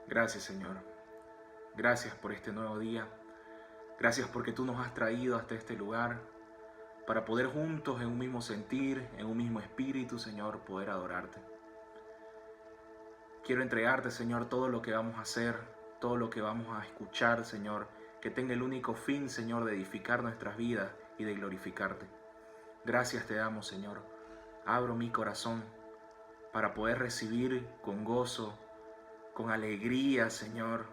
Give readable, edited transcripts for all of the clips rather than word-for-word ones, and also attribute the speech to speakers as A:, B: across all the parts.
A: Gracias, Señor. Gracias por este nuevo día. Gracias porque tú nos has traído hasta este lugar para poder juntos en un mismo sentir, en un mismo espíritu, Señor, poder adorarte. Quiero entregarte, Señor, todo lo que vamos a hacer, todo lo que vamos a escuchar, Señor, que tenga el único fin, Señor, de edificar nuestras vidas y de glorificarte. Gracias te damos, Señor. Abro mi corazón para poder recibir con gozo, con alegría, Señor,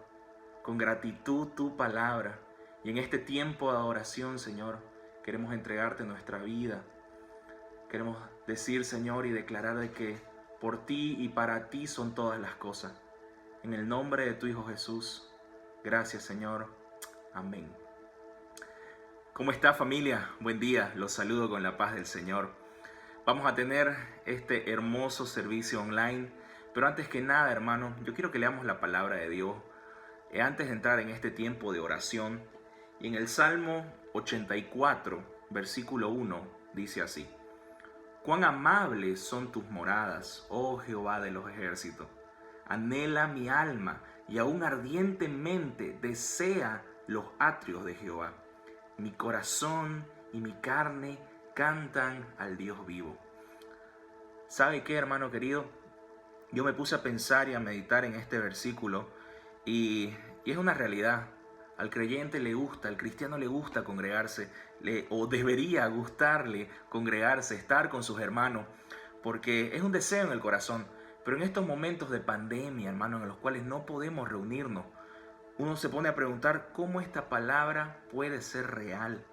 A: con gratitud tu palabra. Y en este tiempo de adoración, Señor, queremos entregarte nuestra vida. Queremos decir, Señor, y declarar de que por ti y para ti son todas las cosas. En el nombre de tu Hijo Jesús. Gracias, Señor. Amén. ¿Cómo está, familia? Buen día. Los saludo con la paz del Señor. Vamos a tener este hermoso servicio online. Pero antes que nada, hermano, yo quiero que leamos la palabra de Dios. Antes de entrar en este tiempo de oración. Y en el Salmo 84, versículo 1, dice así: Cuán amables son tus moradas, oh Jehová de los ejércitos. Anhela mi alma y aún ardientemente desea los atrios de Jehová. Mi corazón y mi carne cantan al Dios vivo. ¿Sabe qué, hermano querido? Yo me puse a pensar y a meditar en este versículo y es una realidad. Al creyente le gusta, al cristiano le gusta congregarse, o debería gustarle congregarse, estar con sus hermanos, porque es un deseo en el corazón. Pero en estos momentos de pandemia, hermano, en los cuales no podemos reunirnos, uno se pone a preguntar cómo esta palabra puede ser real.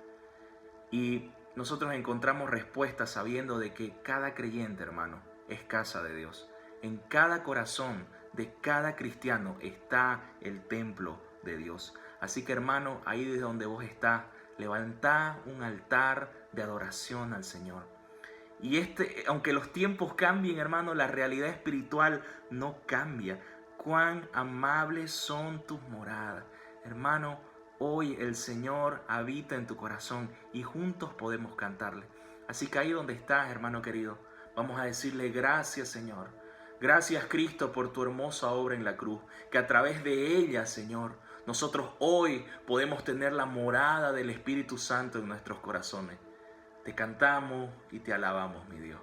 A: Y nosotros encontramos respuestas sabiendo de que cada creyente, hermano, es casa de Dios. En cada corazón de cada cristiano está el templo de Dios. Así que, hermano, ahí desde donde vos estás, levantá un altar de adoración al Señor. Y aunque los tiempos cambien, hermano, la realidad espiritual no cambia. Cuán amables son tus moradas. Hermano, hoy el Señor habita en tu corazón y juntos podemos cantarle. Así que ahí donde estás, hermano querido, vamos a decirle gracias, Señor. Gracias, Cristo, por tu hermosa obra en la cruz, que a través de ella, Señor, nosotros hoy podemos tener la morada del Espíritu Santo en nuestros corazones. Te cantamos y te alabamos, mi Dios.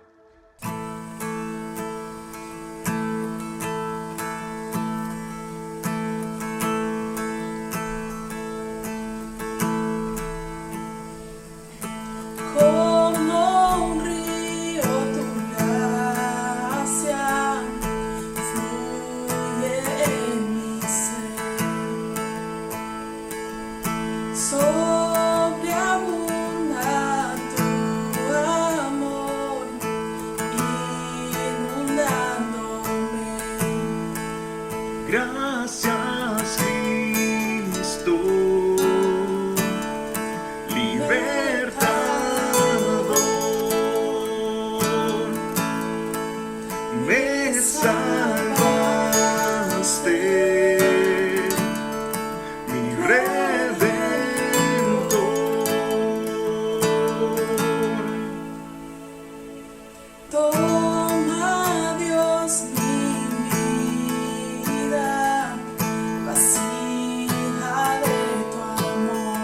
A: Gracias, Cristo, libertador, me salvaste, mi redentor.
B: Toma, Dios, mi vida, vasija de tu amor.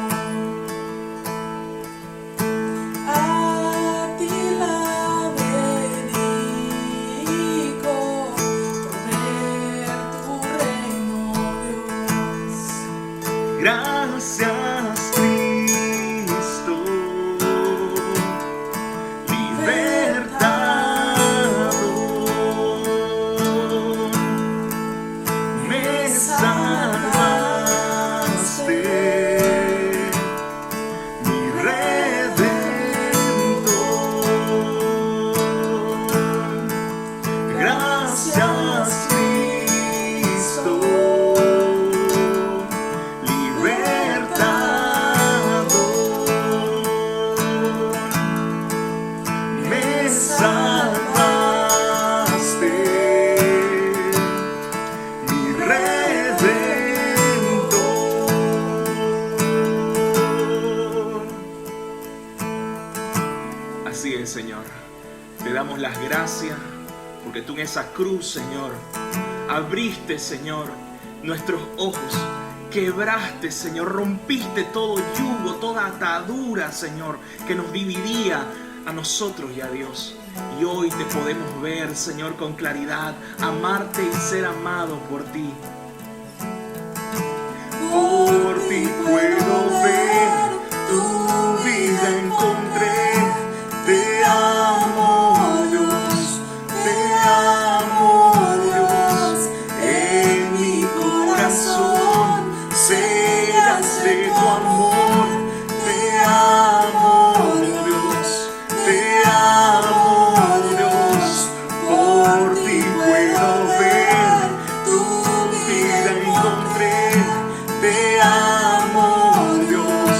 B: A ti la dedico, por ver tu reino, Dios.
A: Gracias, Cristo, libertador, me salvaste, mi redentor. Gracias, Cristo, libertador, me salvaste, mi redentor. Así es, Señor. Te damos las gracias porque tú en esa cruz, Señor, abriste, Señor, nuestros ojos. Quebraste, Señor, rompiste todo yugo, toda atadura, Señor, que nos dividía a nosotros y a Dios. Y hoy te podemos ver, Señor, con claridad, amarte y ser amado por ti. Por ti puedo ver, tu vida encontré. Te amo, Dios, te amo, Dios. En mi corazón sellas de tu amor. Te amo, Dios, te amo, Dios. Por ti puedo ver, tu vida encontré. Te amo, Dios,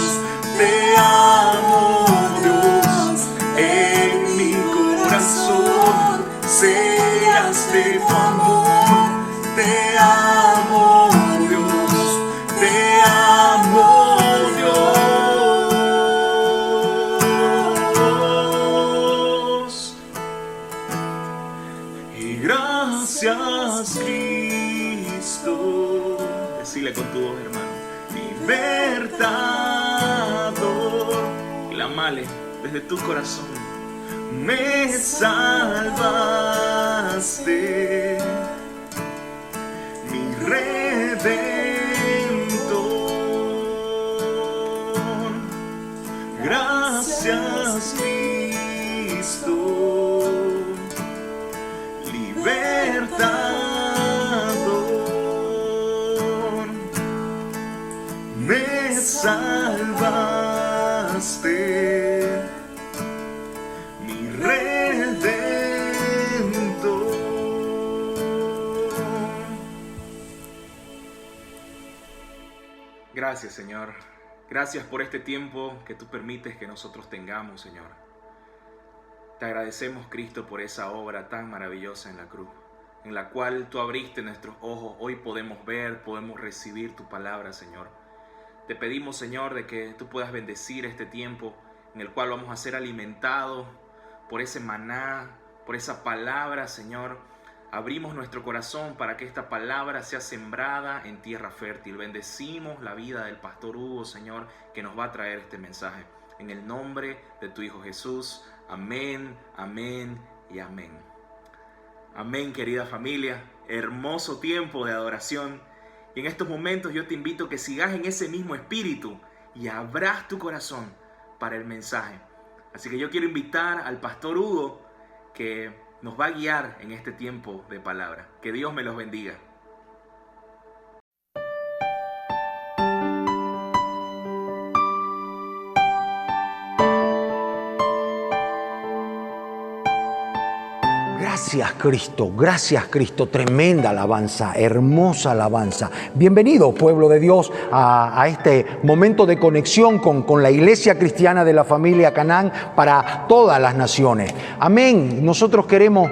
A: te amo, Dios. En mi corazón sellas de tu amor. Te amo, Dios, te amo, Dios. Y gracias, Cristo. Decile con tu voz, hermano. Libertador, clamale desde tu corazón. Me salvaste, mi redentor. Gracias, Cristo. Libertador, me salvaste, mi redentor. Gracias, Señor. Gracias por este tiempo que tú permites que nosotros tengamos, Señor. Te agradecemos, Cristo, por esa obra tan maravillosa en la cruz, en la cual tú abriste nuestros ojos. Hoy podemos ver, podemos recibir tu palabra, Señor. Te pedimos, Señor, de que tú puedas bendecir este tiempo en el cual vamos a ser alimentados por ese maná, por esa palabra, Señor. Abrimos nuestro corazón para que esta palabra sea sembrada en tierra fértil. Bendecimos la vida del pastor Hugo, Señor, que nos va a traer este mensaje. En el nombre de tu Hijo Jesús. Amén, amén y amén. Amén, querida familia. Hermoso tiempo de adoración. Y en estos momentos yo te invito a que sigas en ese mismo espíritu y abras tu corazón para el mensaje. Así que yo quiero invitar al pastor Hugo que nos va a guiar en este tiempo de palabra. Que Dios me los bendiga.
C: Gracias Cristo, tremenda alabanza, hermosa alabanza. Bienvenido, pueblo de Dios, a este momento de conexión con la iglesia cristiana de la familia Canaán para todas las naciones. Amén. Nosotros queremos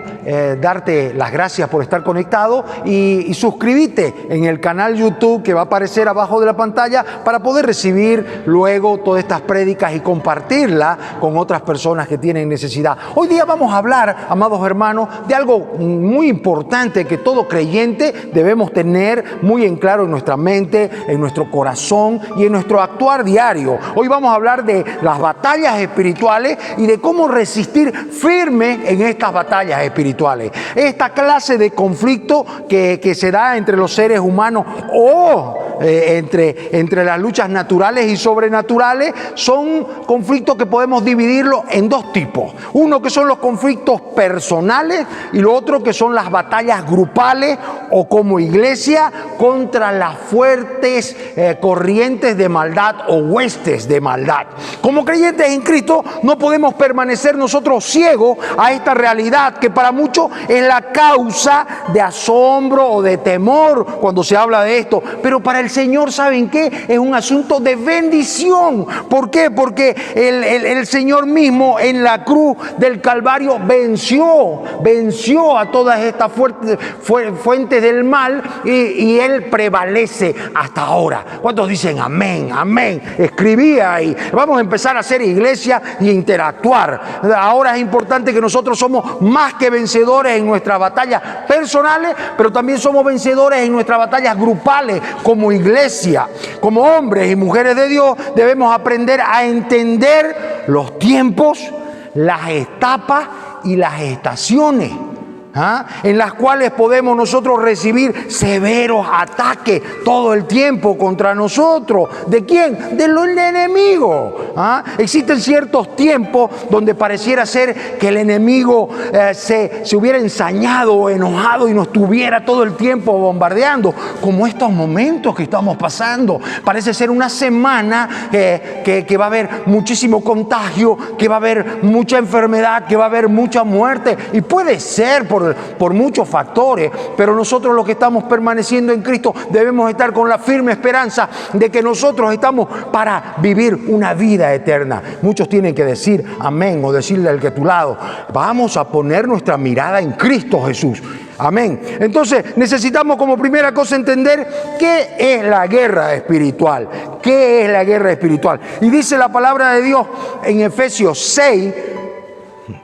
C: darte las gracias por estar conectado y suscríbete en el canal YouTube que va a aparecer abajo de la pantalla para poder recibir luego todas estas prédicas y compartirlas con otras personas que tienen necesidad. Hoy día vamos a hablar, amados hermanos, de algo muy importante que todo creyente debemos tener muy en claro en nuestra mente, en nuestro corazón y en nuestro actuar diario. Hoy vamos a hablar de las batallas espirituales y de cómo resistir firme en estas batallas espirituales. Esta clase de conflicto que se da entre los seres humanos o entre las luchas naturales y sobrenaturales son conflictos que podemos dividirlos en dos tipos. Uno que son los conflictos personales y lo otro que son las batallas grupales o como iglesia contra las fuertes corrientes de maldad o huestes de maldad. Como creyentes en Cristo no podemos permanecer nosotros ciegos a esta realidad que para muchos es la causa de asombro o de temor cuando se habla de esto, pero para el el Señor, ¿saben qué? Es un asunto de bendición. ¿Por qué? Porque el Señor mismo en la cruz del Calvario venció a todas estas fuentes del mal y Él prevalece hasta ahora. ¿Cuántos dicen amén? Amén. Escribía ahí. Vamos a empezar a hacer iglesia y interactuar. Ahora es importante que nosotros somos más que vencedores en nuestras batallas personales, pero también somos vencedores en nuestras batallas grupales como iglesia. Como hombres y mujeres de Dios debemos aprender a entender los tiempos, las etapas y las estaciones, en las cuales podemos nosotros recibir severos ataques todo el tiempo contra nosotros. ¿De quién? Del enemigo. Existen ciertos tiempos donde pareciera ser que el enemigo se hubiera ensañado o enojado y nos estuviera todo el tiempo bombardeando, como estos momentos que estamos pasando. Parece ser una semana que va a haber muchísimo contagio, que va a haber mucha enfermedad, que va a haber mucha muerte, y puede ser por muchos factores, pero nosotros los que estamos permaneciendo en Cristo debemos estar con la firme esperanza de que nosotros estamos para vivir una vida eterna. Muchos tienen que decir amén o decirle al que a tu lado, vamos a poner nuestra mirada en Cristo Jesús. Amén. Entonces necesitamos como primera cosa entender qué es la guerra espiritual. ¿Qué es la guerra espiritual? Y dice la palabra de Dios en Efesios 6,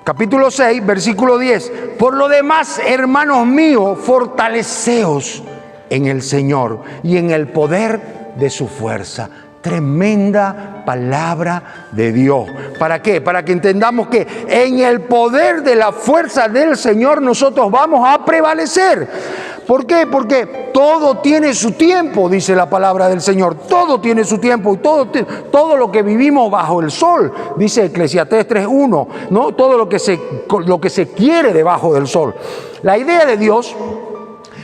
C: capítulo 6, versículo 10. Por lo demás, hermanos míos, fortaleceos en el Señor y en el poder de su fuerza. Tremenda palabra de Dios. ¿Para qué? Para que entendamos que en el poder de la fuerza del Señor nosotros vamos a prevalecer. ¿Por qué? Porque todo tiene su tiempo, dice la palabra del Señor. Todo tiene su tiempo y todo lo que vivimos bajo el sol, dice Eclesiastés 3:1, ¿no? Todo lo que se quiere debajo del sol. La idea de Dios,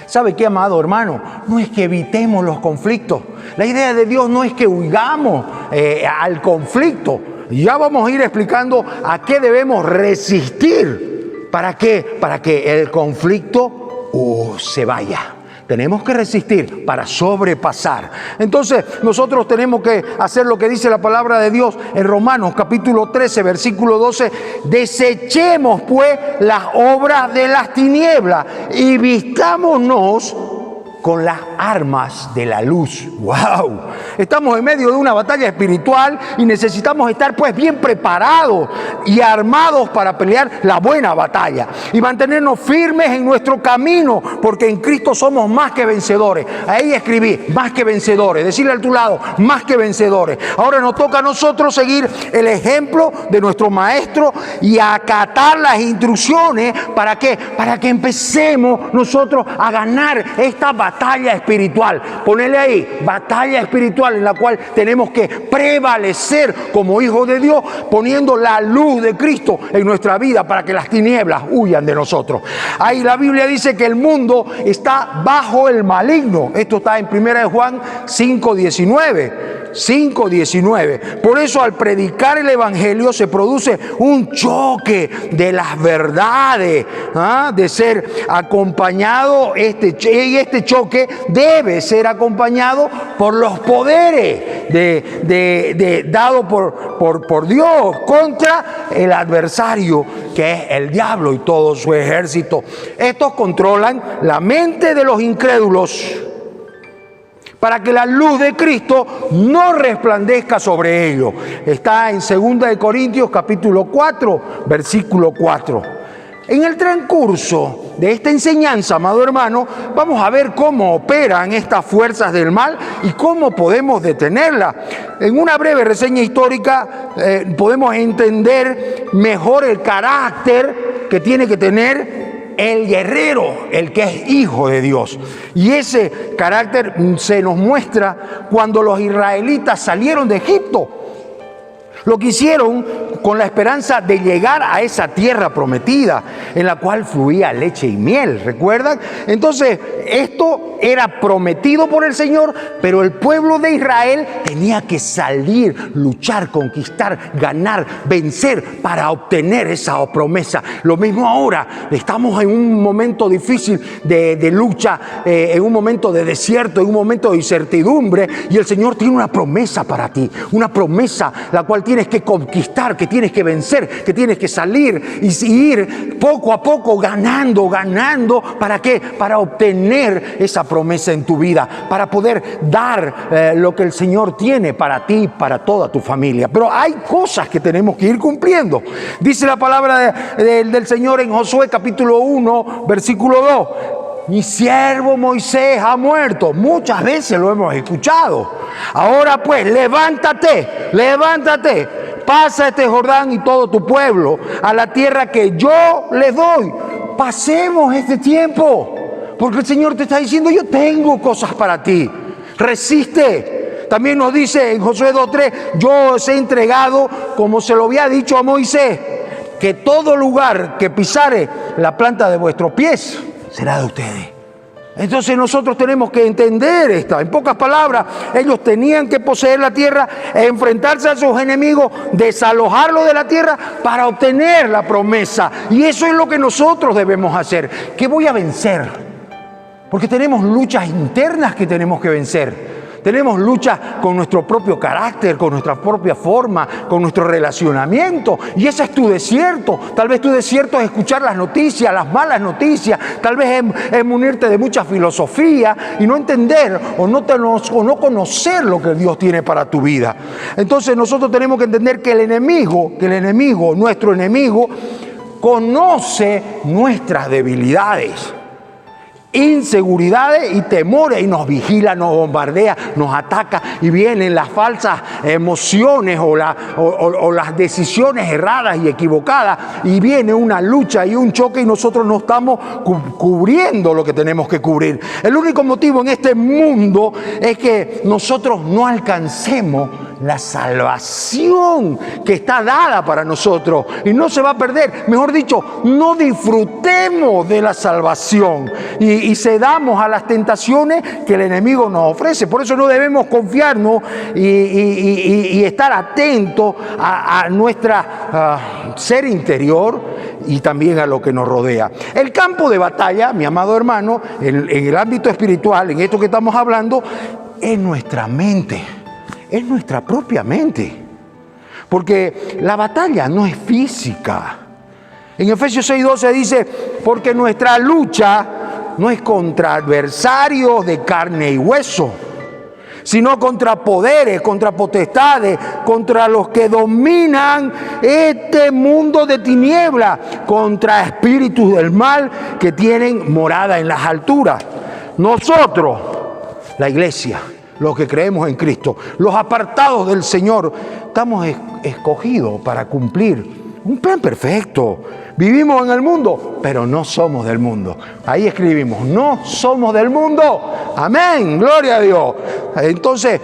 C: ¿sabe qué, amado hermano? No es que evitemos los conflictos. La idea de Dios no es que huigamos al conflicto. Ya vamos a ir explicando a qué debemos resistir. ¿Para qué? Para que el conflicto se vaya. Tenemos que resistir para sobrepasar. Entonces nosotros tenemos que hacer lo que dice la palabra de Dios en Romanos capítulo 13 versículo 12. Desechemos pues las obras de las tinieblas y vistámonos con las armas de la luz. ¡Wow! Estamos en medio de una batalla espiritual y necesitamos estar pues bien preparados y armados para pelear la buena batalla y mantenernos firmes en nuestro camino, porque en Cristo somos más que vencedores. Ahí escribí, más que vencedores. Decirle a tu lado, más que vencedores. Ahora nos toca a nosotros seguir el ejemplo de nuestro Maestro y acatar las instrucciones. ¿Para qué? Para que empecemos nosotros a ganar esta batalla espiritual. Ponele ahí, batalla espiritual, en la cual tenemos que prevalecer como hijos de Dios, poniendo la luz de Cristo en nuestra vida para que las tinieblas huyan de nosotros. Ahí la Biblia dice que el mundo está bajo el maligno. Esto está en 1 Juan 5:19. Por eso al predicar el evangelio se produce un choque de las verdades, de ser acompañado este choque debe ser acompañado por los poderes dado por Dios contra el adversario, que es el diablo y todo su ejército. Estos controlan la mente de los incrédulos para que la luz de Cristo no resplandezca sobre ellos. Está en 2 Corintios capítulo 4, versículo 4. En el transcurso de esta enseñanza, amado hermano, vamos a ver cómo operan estas fuerzas del mal y cómo podemos detenerlas. En una breve reseña histórica podemos entender mejor el carácter que tiene que tener el guerrero, el que es hijo de Dios. Y ese carácter se nos muestra cuando los israelitas salieron de Egipto. Lo que hicieron con la esperanza de llegar a esa tierra prometida, en la cual fluía leche y miel, ¿recuerdan? Entonces, esto era prometido por el Señor, pero el pueblo de Israel tenía que salir, luchar, conquistar, ganar, vencer para obtener esa promesa. Lo mismo ahora, estamos en un momento difícil de lucha, en un momento de desierto, en un momento de incertidumbre, y el Señor tiene una promesa para ti, una promesa la cual tienes que conquistar, que tienes que vencer, que tienes que salir y ir poco a poco ganando. ¿Para qué? Para obtener esa promesa en tu vida, para poder dar lo que el Señor tiene para ti, para toda tu familia. Pero hay cosas que tenemos que ir cumpliendo. Dice la palabra del Señor en Josué capítulo 1, versículo 2. Mi siervo Moisés ha muerto. Muchas veces lo hemos escuchado. Ahora pues, levántate, pasa este Jordán y todo tu pueblo a la tierra que yo les doy. Pasemos este tiempo, porque el Señor te está diciendo, yo tengo cosas para ti. Resiste. También nos dice en Josué 2:3, yo os he entregado, como se lo había dicho a Moisés, que todo lugar que pisare la planta de vuestros pies será de ustedes. Entonces nosotros tenemos que entender esta. En pocas palabras, ellos tenían que poseer la tierra, enfrentarse a sus enemigos, desalojarlos de la tierra para obtener la promesa. Y eso es lo que nosotros debemos hacer. ¿Qué voy a vencer? Porque tenemos luchas internas que tenemos que vencer. Tenemos luchas con nuestro propio carácter, con nuestra propia forma, con nuestro relacionamiento. Y ese es tu desierto. Tal vez tu desierto es escuchar las noticias, las malas noticias. Tal vez es munirte de mucha filosofía y no entender o no conocer lo que Dios tiene para tu vida. Entonces nosotros tenemos que entender que el enemigo, nuestro enemigo, conoce nuestras debilidades, inseguridades y temores, y nos vigila, nos bombardea, nos ataca, y vienen las falsas emociones o las decisiones erradas y equivocadas, y viene una lucha y un choque, y nosotros no estamos cubriendo lo que tenemos que cubrir. El único motivo en este mundo es que nosotros no alcancemos la salvación que está dada para nosotros y no se va a perder. Mejor dicho, no disfrutemos de la salvación y cedamos a las tentaciones que el enemigo nos ofrece. Por eso no debemos confiarnos y estar atentos a nuestra ser interior y también a lo que nos rodea. El campo de batalla, mi amado hermano, en el ámbito espiritual, en esto que estamos hablando, es nuestra mente. Es nuestra propia mente, porque la batalla no es física. En Efesios 6:12 dice, porque nuestra lucha no es contra adversarios de carne y hueso, sino contra poderes, contra potestades, contra los que dominan este mundo de tinieblas, contra espíritus del mal que tienen morada en las alturas. Nosotros, la iglesia, los que creemos en Cristo, los apartados del Señor, estamos escogidos para cumplir un plan perfecto. Vivimos en el mundo, pero no somos del mundo. Ahí escribimos, no somos del mundo. Amén, gloria a Dios. Entonces,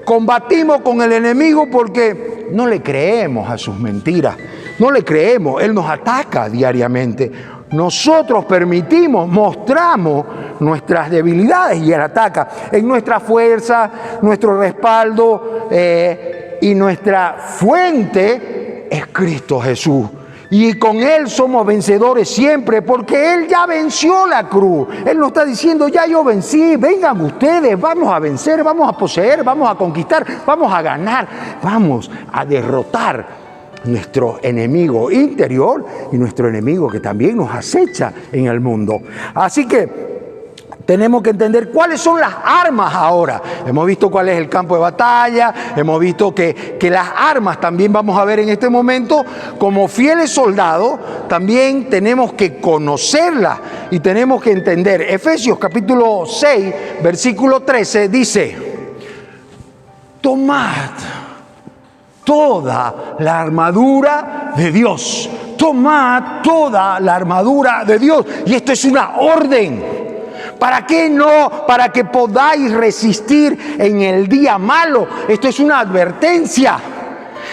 C: combatimos con el enemigo porque no le creemos a sus mentiras. No le creemos, él nos ataca diariamente. Nosotros permitimos, mostramos nuestras debilidades y él ataca. En nuestra fuerza, nuestro respaldo y nuestra fuente es Cristo Jesús. Y con Él somos vencedores siempre, porque Él ya venció la cruz. Él nos está diciendo, ya yo vencí, vengan ustedes, vamos a vencer, vamos a poseer, vamos a conquistar, vamos a ganar, vamos a derrotar nuestro enemigo interior y nuestro enemigo que también nos acecha en el mundo. Así que tenemos que entender cuáles son las armas ahora. Hemos visto cuál es el campo de batalla, hemos visto que las armas también vamos a ver en este momento. Como fieles soldados también tenemos que conocerlas y tenemos que entender. Efesios capítulo 6, versículo 13 dice, tomad toda la armadura de Dios. Tomad toda la armadura de Dios. Y esto es una orden. ¿Para qué no? Para que podáis resistir en el día malo. Esto es una advertencia.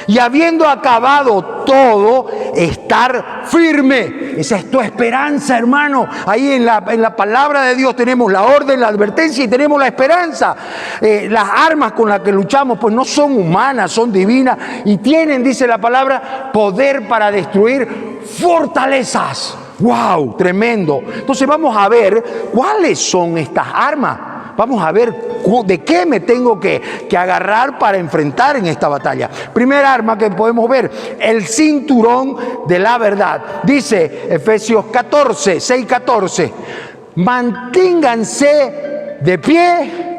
C: Y habiendo acabado todo, estar firme. Esa es tu esperanza, hermano. Ahí en la palabra de Dios tenemos la orden, la advertencia y tenemos la esperanza. Las armas con las que luchamos pues no son humanas, son divinas y tienen, dice la palabra, poder para destruir fortalezas. ¡Wow! Tremendo. Entonces vamos a ver cuáles son estas armas. Vamos a ver de qué me tengo que agarrar para enfrentar en esta batalla. Primera arma que podemos ver, el cinturón de la verdad. Dice Efesios 14, 6-14, manténganse de pie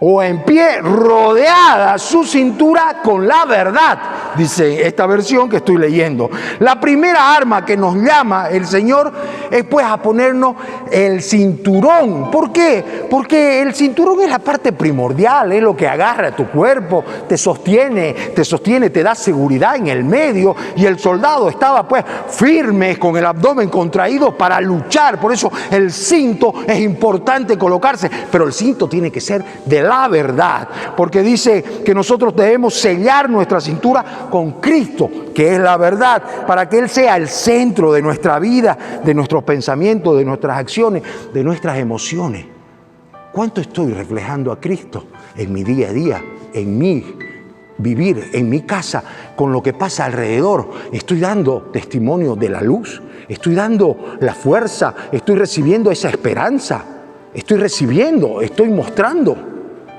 C: o en pie, rodeada su cintura con la verdad, dice esta versión que estoy leyendo. La primera arma que nos llama el Señor es pues a ponernos el cinturón. ¿Por qué? Porque el cinturón es la parte primordial, es lo que agarra tu cuerpo, te sostiene, te da seguridad en el medio, y el soldado estaba pues firme con el abdomen contraído para luchar. Por eso el cinto es importante colocarse, pero el cinto tiene que ser de la verdad, porque dice que nosotros debemos sellar nuestra cintura con Cristo, que es la verdad, para que Él sea el centro de nuestra vida, de nuestros pensamientos, de nuestras acciones, de nuestras emociones. ¿Cuánto estoy reflejando a Cristo en mi día a día, en mi vivir, en mi casa, con lo que pasa alrededor? ¿Estoy dando testimonio de la luz? ¿Estoy dando la fuerza? ¿Estoy recibiendo esa esperanza? ¿Estoy mostrando?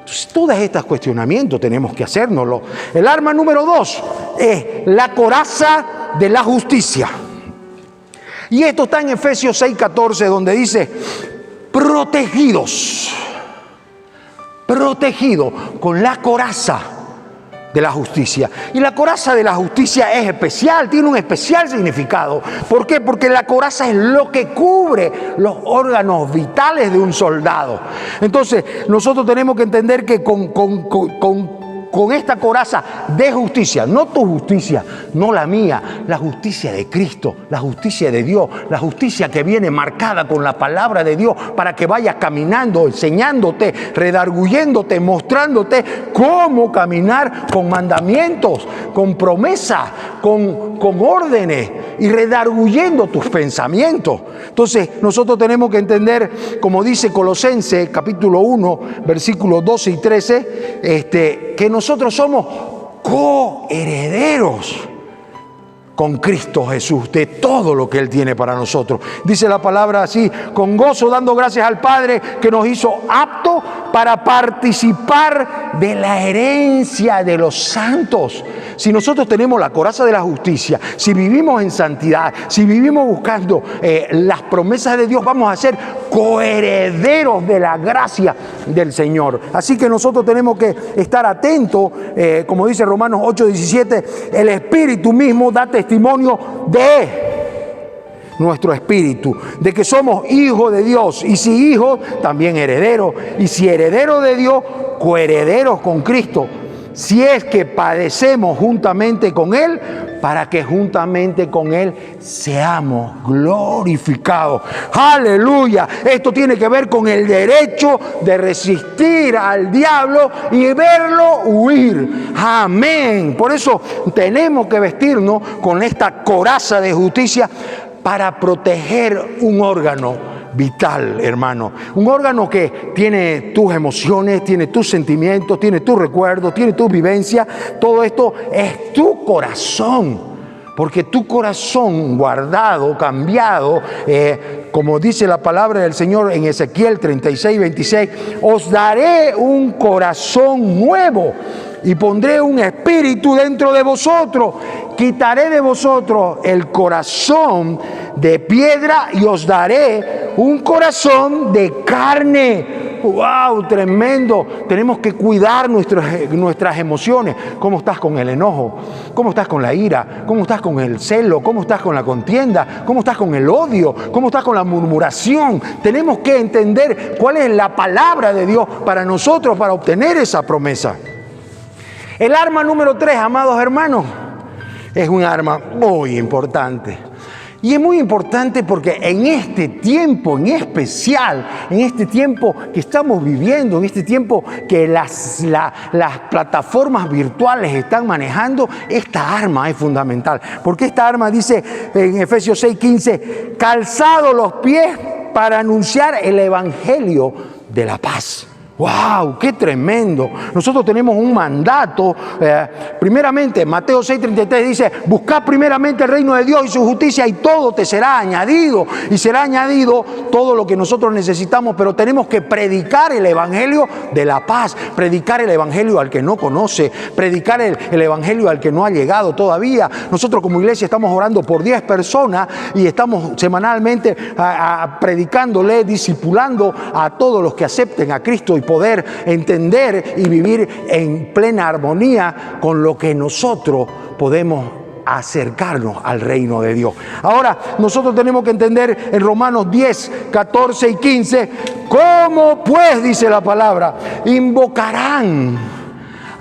C: Entonces, todos estos cuestionamientos tenemos que hacérnoslo. El arma número 2 es la coraza de la justicia. Y esto está en Efesios 6:14, donde dice, protegidos con la coraza de la justicia. Y la coraza de la justicia es especial, tiene un especial significado. ¿Por qué? Porque la coraza es lo que cubre los órganos vitales de un soldado. Entonces, nosotros tenemos que entender que con esta coraza de justicia, no tu justicia, no la mía, la justicia de Cristo, la justicia de Dios, la justicia que viene marcada con la palabra de Dios para que vayas caminando, enseñándote, redarguyéndote, mostrándote cómo caminar con mandamientos, con promesas, con órdenes y redarguyendo tus pensamientos. Entonces, nosotros tenemos que entender, como dice Colosenses capítulo 1, versículos 12 y 13, que nosotros somos coherederos con Cristo Jesús de todo lo que Él tiene para nosotros. Dice la palabra así: con gozo dando gracias al Padre que nos hizo aptos para participar de la herencia de los santos. Si nosotros tenemos la coraza de la justicia, si vivimos en santidad, si vivimos buscando las promesas de Dios, vamos a ser coherederos de la gracia del Señor. Así que nosotros tenemos que estar atentos, como dice Romanos 8:17, el Espíritu mismo da testimonio de nuestro espíritu, de que somos hijos de Dios, y si hijos, también herederos, y si herederos de Dios, coherederos con Cristo, si es que padecemos juntamente con Él, para que juntamente con Él seamos glorificados. ¡Aleluya! Esto tiene que ver con el derecho de resistir al diablo y verlo huir. ¡Amén! Por eso tenemos que vestirnos con esta coraza de justicia para proteger un órgano vital, hermano. Un órgano que tiene tus emociones, tiene tus sentimientos, tiene tus recuerdos, tiene tu vivencia. Todo esto es tu corazón. Porque tu corazón guardado, cambiado, como dice la palabra del Señor en Ezequiel 36:26, os daré un corazón nuevo y pondré un espíritu dentro de vosotros. Quitaré de vosotros el corazón de piedra y os daré un corazón de carne. ¡Wow! Tremendo. Tenemos que cuidar nuestras emociones. ¿Cómo estás con el enojo? ¿Cómo estás con la ira? ¿Cómo estás con el celo? ¿Cómo estás con la contienda? ¿Cómo estás con el odio? ¿Cómo estás con la murmuración? Tenemos que entender cuál es la palabra de Dios para nosotros para obtener esa promesa. El arma número 3, amados hermanos, es un arma muy importante. Y es muy importante porque en este tiempo en especial, en este tiempo que estamos viviendo, en este tiempo que las plataformas virtuales están manejando, esta arma es fundamental. Porque esta arma dice en Efesios 6:15, calzados los pies para anunciar el evangelio de la paz. ¡Wow! ¡Qué tremendo! Nosotros tenemos un mandato. Primeramente, Mateo 6:33 dice, buscad primeramente el reino de Dios y su justicia y todo te será añadido. Y será añadido todo lo que nosotros necesitamos, pero tenemos que predicar el evangelio de la paz, predicar el evangelio al que no conoce, predicar el evangelio al que no ha llegado todavía. Nosotros como iglesia estamos orando por 10 personas y estamos semanalmente predicándole, discipulando a todos los que acepten a Cristo y poder entender y vivir en plena armonía con lo que nosotros podemos acercarnos al reino de Dios. Ahora, nosotros tenemos que entender en Romanos 10, 14 y 15, ¿cómo pues, dice la palabra, invocarán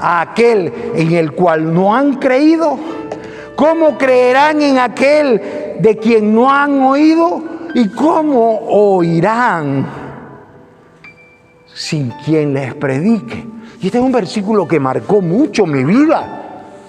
C: a aquel en el cual no han creído? ¿Cómo creerán en aquel de quien no han oído? ¿Y cómo oirán sin quien les predique? Y este es un versículo que marcó mucho mi vida.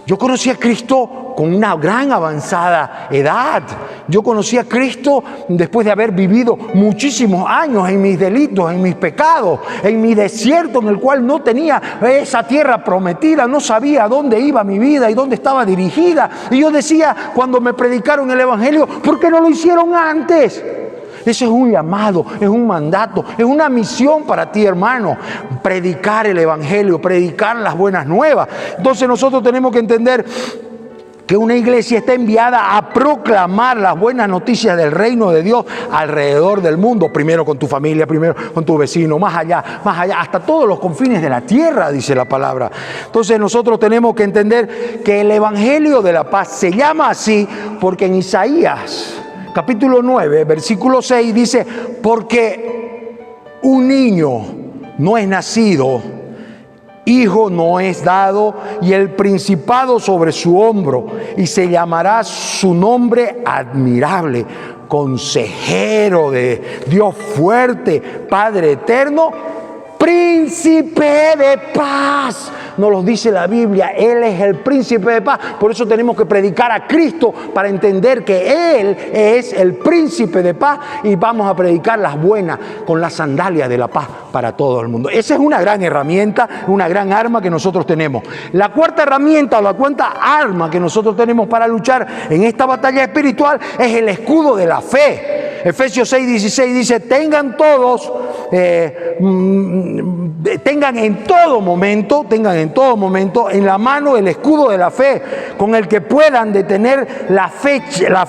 C: Yo conocí a Cristo con una gran avanzada edad. Yo conocí a Cristo después de haber vivido muchísimos años en mis delitos, en mis pecados, en mi desierto en el cual no tenía esa tierra prometida, no sabía a dónde iba mi vida y dónde estaba dirigida. Y yo decía, cuando me predicaron el evangelio, ¿por qué no lo hicieron antes? Eso es un llamado, es un mandato, es una misión para ti, hermano. Predicar el evangelio, predicar las buenas nuevas. Entonces nosotros tenemos que entender que una iglesia está enviada a proclamar las buenas noticias del reino de Dios alrededor del mundo. Primero con tu familia, primero con tu vecino, más allá, hasta todos los confines de la tierra, dice la palabra. Entonces nosotros tenemos que entender que el evangelio de la paz se llama así porque en Isaías capítulo 9, versículo 6 dice, porque un niño no es nacido, hijo no es dado, y el principado sobre su hombro, y se llamará su nombre admirable, consejero de Dios fuerte, Padre eterno, príncipe de paz. Nos lo dice la Biblia, Él es el príncipe de paz. Por eso tenemos que predicar a Cristo para entender que Él es el príncipe de paz y vamos a predicar las buenas con las sandalias de la paz para todo el mundo. Esa es una gran herramienta, una gran arma que nosotros tenemos. La cuarta herramienta o la cuarta arma que nosotros tenemos para luchar en esta batalla espiritual es el escudo de la fe. Efesios 6:16 dice, tengan todos, tengan en todo momento en la mano el escudo de la fe, con el que puedan detener las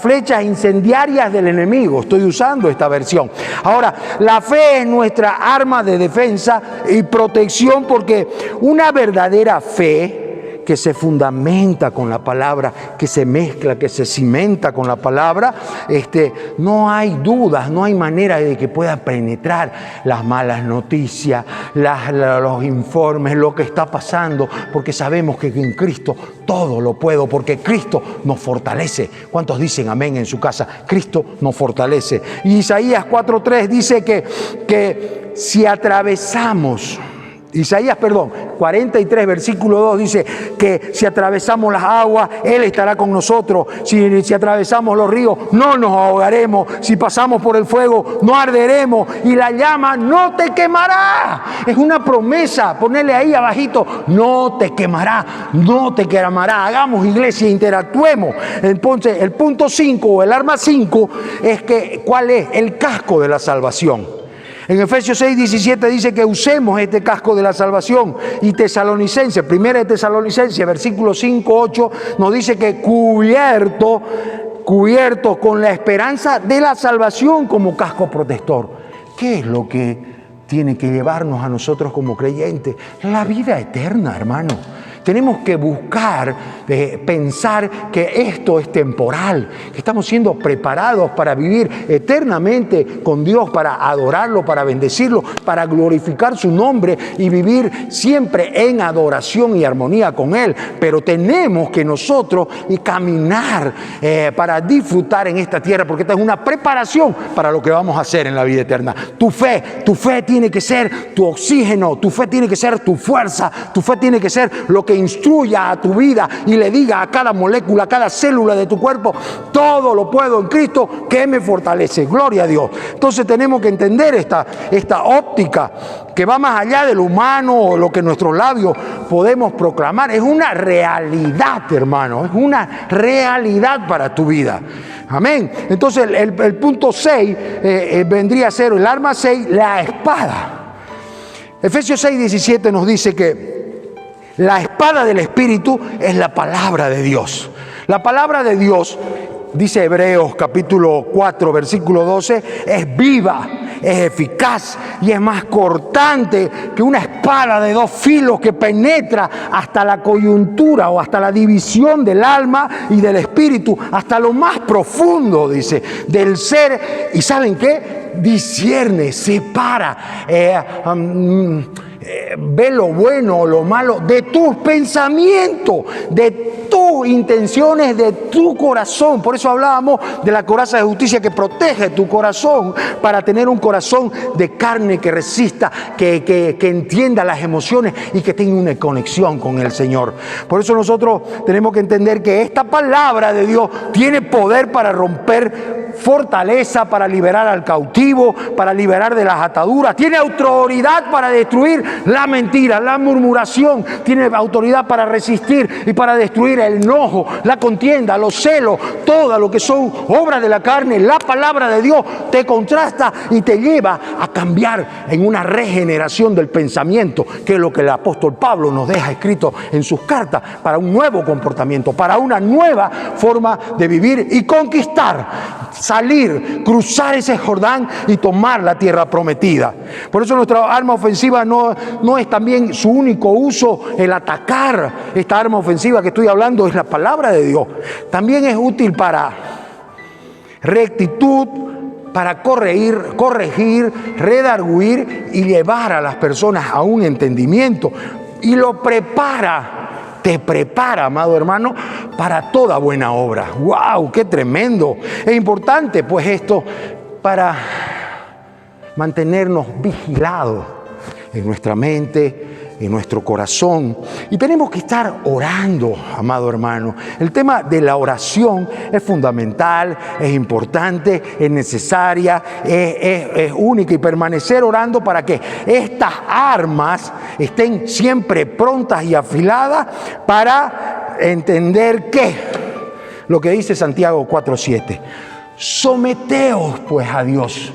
C: flechas incendiarias del enemigo. Estoy usando esta versión. Ahora, la fe es nuestra arma de defensa y protección, porque una verdadera fe que se fundamenta con la palabra, que se mezcla, que se cimenta con la palabra, no hay dudas, no hay manera de que pueda penetrar las malas noticias, los informes, lo que está pasando, porque sabemos que en Cristo todo lo puedo, porque Cristo nos fortalece. ¿Cuántos dicen amén en su casa? Cristo nos fortalece. Y Isaías 4:3 dice que si atravesamos... Isaías 43, versículo 2 dice que si atravesamos las aguas, Él estará con nosotros. Si atravesamos los ríos, no nos ahogaremos. Si pasamos por el fuego, no arderemos. Y la llama no te quemará. Es una promesa. Ponerle ahí abajito, no te quemará, no te quemará. Hagamos iglesia, interactuemos. Entonces, el punto 5 o el arma 5 es que, ¿cuál es? El casco de la salvación. En Efesios 6:17 dice que usemos este casco de la salvación. Y Tesalonicenses, 1 Tesalonicenses, versículo 5-8, nos dice que cubierto con la esperanza de la salvación como casco protector. ¿Qué es lo que tiene que llevarnos a nosotros como creyentes? La vida eterna, hermano. tenemos que buscar, pensar que esto es temporal, que estamos siendo preparados para vivir eternamente con Dios, para adorarlo, para bendecirlo, para glorificar su nombre y vivir siempre en adoración y armonía con Él. Pero tenemos que nosotros caminar para disfrutar en esta tierra, porque esta es una preparación para lo que vamos a hacer en la vida eterna. Tu fe tiene que ser tu oxígeno, tu fe tiene que ser tu fuerza, tu fe tiene que ser lo que instruya a tu vida y le diga a cada molécula, a cada célula de tu cuerpo: todo lo puedo en Cristo que me fortalece. Gloria a Dios. Entonces tenemos que entender esta óptica que va más allá de lo humano o lo que nuestros labios podemos proclamar. Es una realidad, hermano, es una realidad para tu vida. Amén. Entonces el punto 6 vendría a ser el arma 6, la espada. Efesios 6:17 nos dice que la espada del Espíritu es la palabra de Dios. La palabra de Dios, dice Hebreos capítulo 4 versículo 12, es viva, es eficaz y es más cortante que una espada de 2 filos que penetra hasta la coyuntura o hasta la división del alma y del espíritu, hasta lo más profundo, dice, del ser. ¿Y saben qué? Discierne, separa, ve lo bueno o lo malo de tus pensamientos, de tus intenciones, de tu corazón. Por eso hablábamos de la coraza de justicia que protege tu corazón, para tener un corazón de carne que resista, que entienda las emociones y que tenga una conexión con el Señor. Por eso nosotros tenemos que entender que esta palabra de Dios tiene poder para romper fortaleza, para liberar al cautivo, para liberar de las ataduras. Tiene autoridad para destruir la mentira, la murmuración. Tiene autoridad para resistir y para destruir el enojo, la contienda, los celos, todo lo que son obras de la carne. La palabra de Dios te contrasta y te lleva a cambiar en una regeneración del pensamiento, que es lo que el apóstol Pablo nos deja escrito en sus cartas, para un nuevo comportamiento, para una nueva forma de vivir y conquistar, salir, cruzar ese Jordán y tomar la tierra prometida. Por eso nuestra arma ofensiva no es también su único uso el atacar. Esta arma ofensiva que estoy hablando es la palabra de Dios. También es útil para rectitud, para corregir, redarguir y llevar a las personas a un entendimiento. Y lo te prepara, amado hermano, para toda buena obra. ¡Wow! ¡Qué tremendo! Es importante, pues, esto para mantenernos vigilados en nuestra mente, en nuestro corazón. Y tenemos que estar orando, amado hermano. El tema de la oración es fundamental, es importante, es necesaria, es única, y permanecer orando para que estas armas estén siempre prontas y afiladas para entender que lo que dice Santiago 4:7, someteos pues a Dios.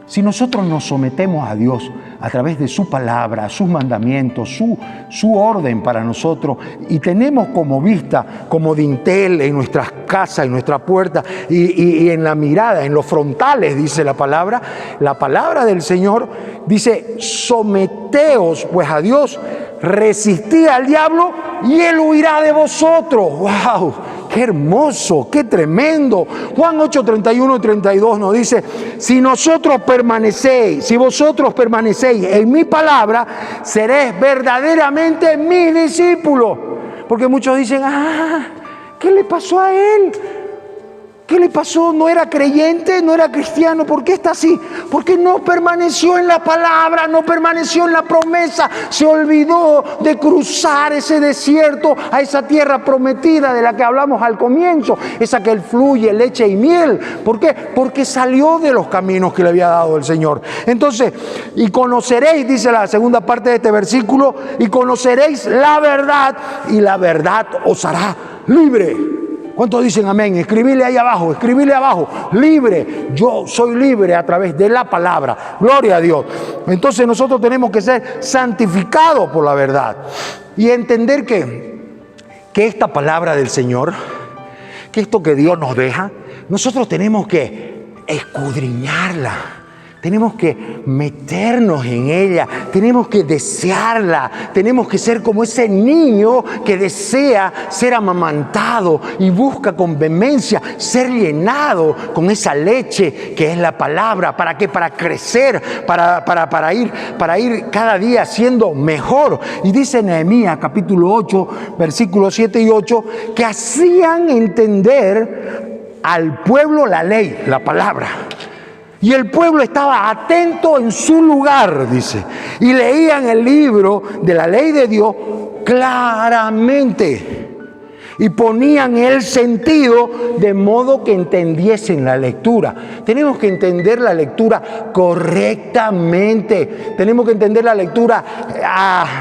C: Si nosotros nos sometemos a Dios a través de su palabra, sus mandamientos, su orden para nosotros, y tenemos como vista, como dintel en nuestras casas, en nuestra puerta y en la mirada, en los frontales, dice la palabra del Señor dice: someteos pues a Dios, resistid al diablo y él huirá de vosotros. ¡Wow! ¡Qué hermoso! ¡Qué tremendo! Juan 8:31 y 32 nos dice: si vosotros permanecéis en mi palabra, seréis verdaderamente mis discípulos. Porque muchos dicen: ¿qué le pasó a él? ¿Qué le pasó? ¿No era creyente? ¿No era cristiano? ¿Por qué está así? Porque no permaneció en la palabra, no permaneció en la promesa. Se olvidó de cruzar ese desierto a esa tierra prometida de la que hablamos al comienzo, esa que fluye leche y miel. ¿Por qué? Porque salió de los caminos que le había dado el Señor. Entonces, y conoceréis, dice la segunda parte de este versículo, y conoceréis la verdad, y la verdad os hará libre. ¿Cuántos dicen amén? Escribile ahí abajo, libre. Yo soy libre a través de la palabra. Gloria a Dios. Entonces nosotros tenemos que ser santificados por la verdad y entender que esta palabra del Señor, que esto que Dios nos deja, nosotros tenemos que escudriñarla. Tenemos que meternos en ella, tenemos que desearla, tenemos que ser como ese niño que desea ser amamantado y busca con vehemencia ser llenado con esa leche que es la palabra. ¿Para qué? Para crecer, para ir cada día siendo mejor. Y dice Nehemías capítulo 8, versículos 7 y 8, que hacían entender al pueblo la ley, la palabra. Y el pueblo estaba atento en su lugar, dice, y leían el libro de la ley de Dios claramente. Y ponían el sentido de modo que entendiesen la lectura. Tenemos que entender la lectura correctamente. Tenemos que entender la lectura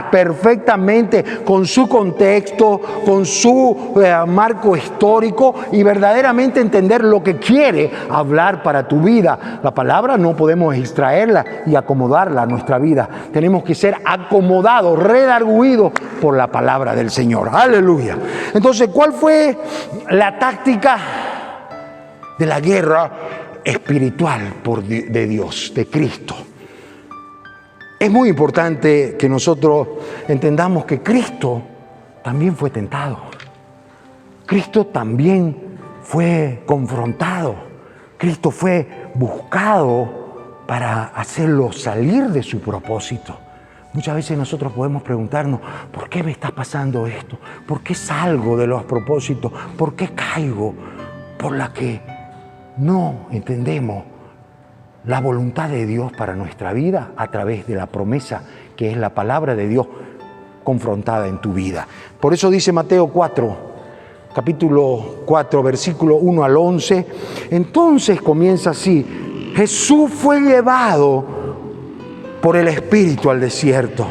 C: perfectamente, con su contexto, con su marco histórico, y verdaderamente entender lo que quiere hablar para tu vida. La palabra no podemos extraerla y acomodarla a nuestra vida. Tenemos que ser acomodados, redarguidos por la palabra del Señor. Aleluya. Entonces, ¿cuál fue la táctica de la guerra espiritual de Dios, de Cristo? Es muy importante que nosotros entendamos que Cristo también fue tentado. Cristo también fue confrontado. Cristo fue buscado para hacerlo salir de su propósito. Muchas veces nosotros podemos preguntarnos, ¿por qué me está pasando esto? ¿Por qué salgo de los propósitos? ¿Por qué caigo? Por la que no entendemos la voluntad de Dios para nuestra vida a través de la promesa que es la palabra de Dios confrontada en tu vida. Por eso dice Mateo 4, capítulo 4, versículo 1 al 11. Entonces comienza así: Jesús fue llevado por el Espíritu al desierto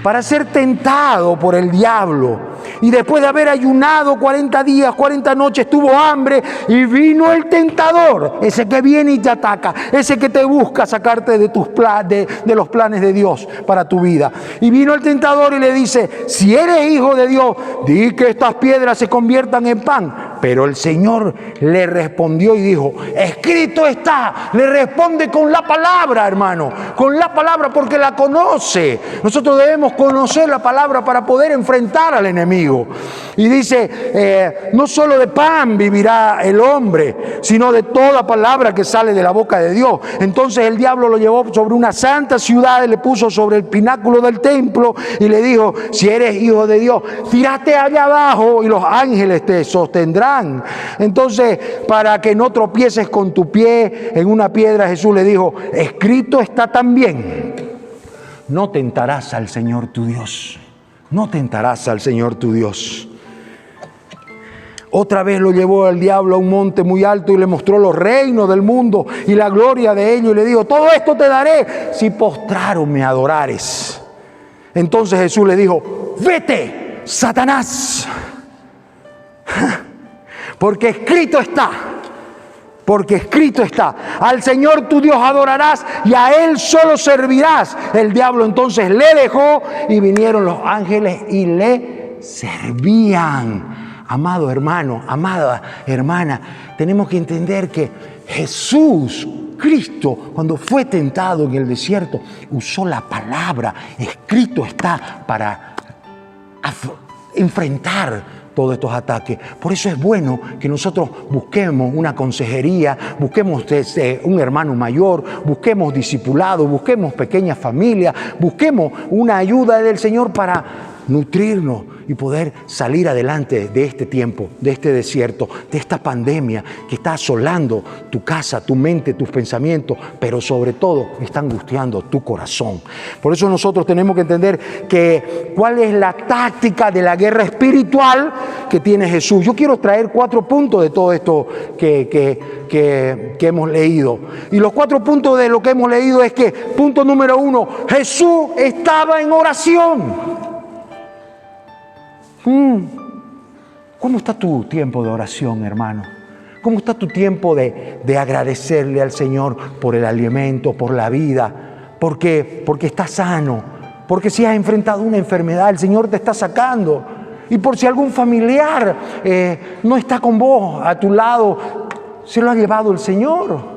C: para ser tentado por el diablo. Y después de haber ayunado 40 días, 40 noches, tuvo hambre y vino el tentador, ese que viene y te ataca, ese que te busca sacarte de los planes de Dios para tu vida. Y vino el tentador y le dice: si eres hijo de Dios, di que estas piedras se conviertan en pan. Pero el Señor le respondió y dijo: escrito está. Le responde con la palabra, hermano, con la palabra, porque la conoce. Nosotros debemos conocer la palabra para poder enfrentar al enemigo. Y dice, no solo de pan vivirá el hombre, sino de toda palabra que sale de la boca de Dios. Entonces el diablo lo llevó sobre una santa ciudad y le puso sobre el pináculo del templo y le dijo: si eres hijo de Dios, tírate allá abajo y los ángeles te sostendrán. Entonces, para que no tropieces con tu pie en una piedra, Jesús le dijo: escrito está también, no tentarás al Señor tu Dios. No tentarás al Señor tu Dios. Otra vez lo llevó el diablo a un monte muy alto y le mostró los reinos del mundo y la gloria de ellos, y le dijo: todo esto te daré si postrado me adorares. Entonces Jesús le dijo: vete, Satanás, porque escrito está. Porque escrito está: al Señor tu Dios adorarás y a Él solo servirás. El diablo entonces le dejó y vinieron los ángeles y le servían. Amado hermano, amada hermana, tenemos que entender que Jesús, Cristo, cuando fue tentado en el desierto, usó la palabra. Escrito está para enfrentar todos estos ataques. Por eso es bueno que nosotros busquemos una consejería, busquemos un hermano mayor, busquemos discipulado, busquemos pequeñas familias, busquemos una ayuda del Señor para nutrirnos y poder salir adelante de este tiempo, de este desierto, de esta pandemia que está asolando tu casa, tu mente, tus pensamientos, pero sobre todo está angustiando tu corazón. Por eso nosotros tenemos que entender cuál es la táctica de la guerra espiritual que tiene Jesús. Yo quiero traer 4 puntos de todo esto que hemos leído. Y los 4 puntos de lo que hemos leído es que, punto número 1, Jesús estaba en oración. ¿Cómo está tu tiempo de oración, hermano? ¿Cómo está tu tiempo de agradecerle al Señor por el alimento, por la vida? Porque estás sano, porque si has enfrentado una enfermedad, el Señor te está sacando. Y por si algún familiar no está con vos, a tu lado, se lo ha llevado el Señor.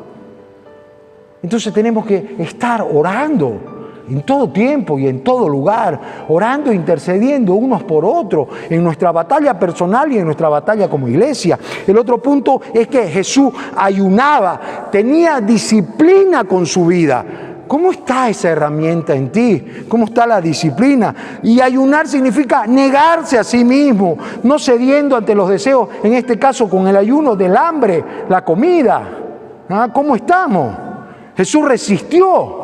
C: Entonces tenemos que estar orando en todo tiempo y en todo lugar, orando e intercediendo unos por otros, en nuestra batalla personal y en nuestra batalla como iglesia. El otro punto es que Jesús ayunaba, tenía disciplina con su vida. ¿Cómo está esa herramienta en ti? ¿Cómo está la disciplina? Y ayunar significa negarse a sí mismo, no cediendo ante los deseos, en este caso con el ayuno del hambre, la comida. ¿Cómo estamos? Jesús resistió,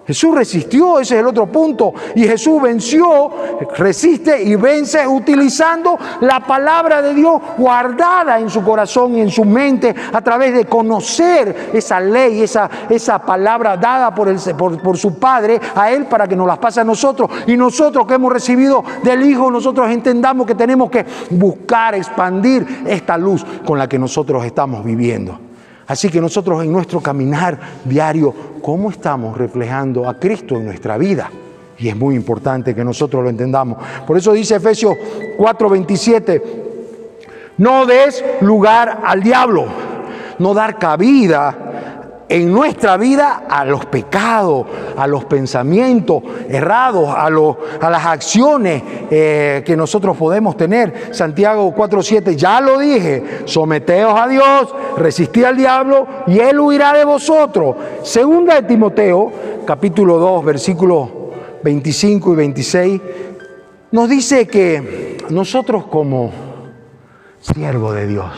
C: ese es el otro punto. Y Jesús venció, resiste y vence utilizando la palabra de Dios guardada en su corazón y en su mente a través de conocer esa ley, esa palabra dada por su Padre a Él para que nos las pase a nosotros. Y nosotros que hemos recibido del Hijo, nosotros entendamos que tenemos que buscar, expandir esta luz con la que nosotros estamos viviendo. Así que nosotros en nuestro caminar diario, ¿cómo estamos reflejando a Cristo en nuestra vida? Y es muy importante que nosotros lo entendamos. Por eso dice Efesios 4:27, no des lugar al diablo, no dar cabida en nuestra vida a los pecados, a los pensamientos errados, a las acciones que nosotros podemos tener. Santiago 4:7, ya lo dije, someteos a Dios, resistid al diablo y Él huirá de vosotros. Segunda de Timoteo, capítulo 2, versículos 25 y 26, nos dice que nosotros como siervos de Dios,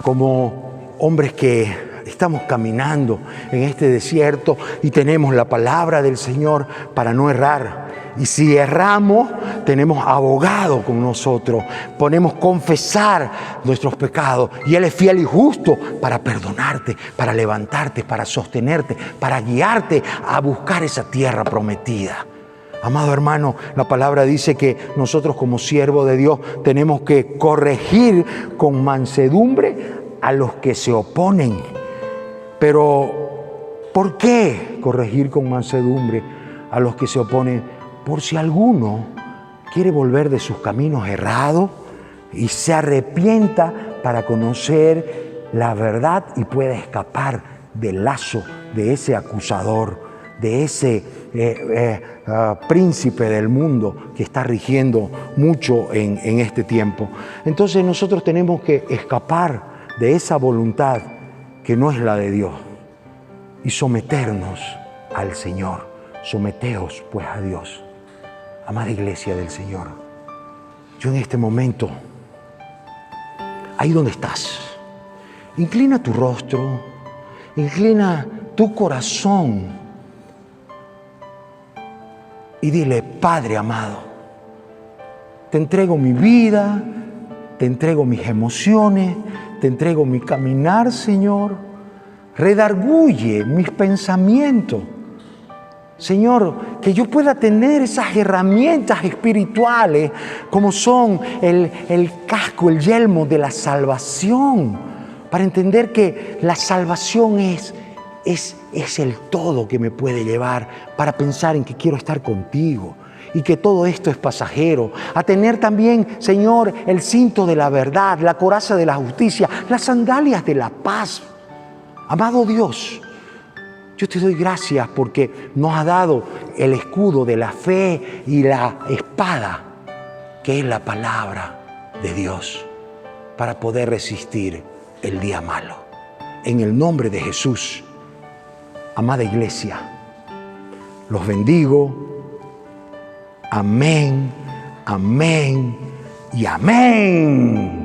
C: como hombres que estamos caminando en este desierto y tenemos la palabra del Señor para no errar. Y si erramos, tenemos abogado con nosotros. Podemos confesar nuestros pecados. Y Él es fiel y justo para perdonarte, para levantarte, para sostenerte, para guiarte a buscar esa tierra prometida. Amado hermano, la palabra dice que nosotros como siervos de Dios tenemos que corregir con mansedumbre a los que se oponen. Pero, ¿por qué corregir con mansedumbre a los que se oponen? Por si alguno quiere volver de sus caminos errados y se arrepienta para conocer la verdad y pueda escapar del lazo de ese acusador, de ese príncipe del mundo que está rigiendo mucho en este tiempo. Entonces nosotros tenemos que escapar de esa voluntad que no es la de Dios y someternos al Señor. Someteos pues a Dios. Amada iglesia del Señor, yo en este momento, ahí donde estás, inclina tu rostro, inclina tu corazón y dile: Padre amado, te entrego mi vida, te entrego mis emociones, te entrego mi caminar, Señor. Redarguye mis pensamientos. Señor, que yo pueda tener esas herramientas espirituales como son el casco, el yelmo de la salvación, para entender que la salvación es el todo que me puede llevar para pensar en que quiero estar contigo y que todo esto es pasajero. A tener también, Señor, el cinto de la verdad, la coraza de la justicia, las sandalias de la paz. Amado Dios, yo te doy gracias porque nos ha dado el escudo de la fe y la espada, que es la palabra de Dios, para poder resistir el día malo. En el nombre de Jesús, amada iglesia, los bendigo. Amén, amén y amén.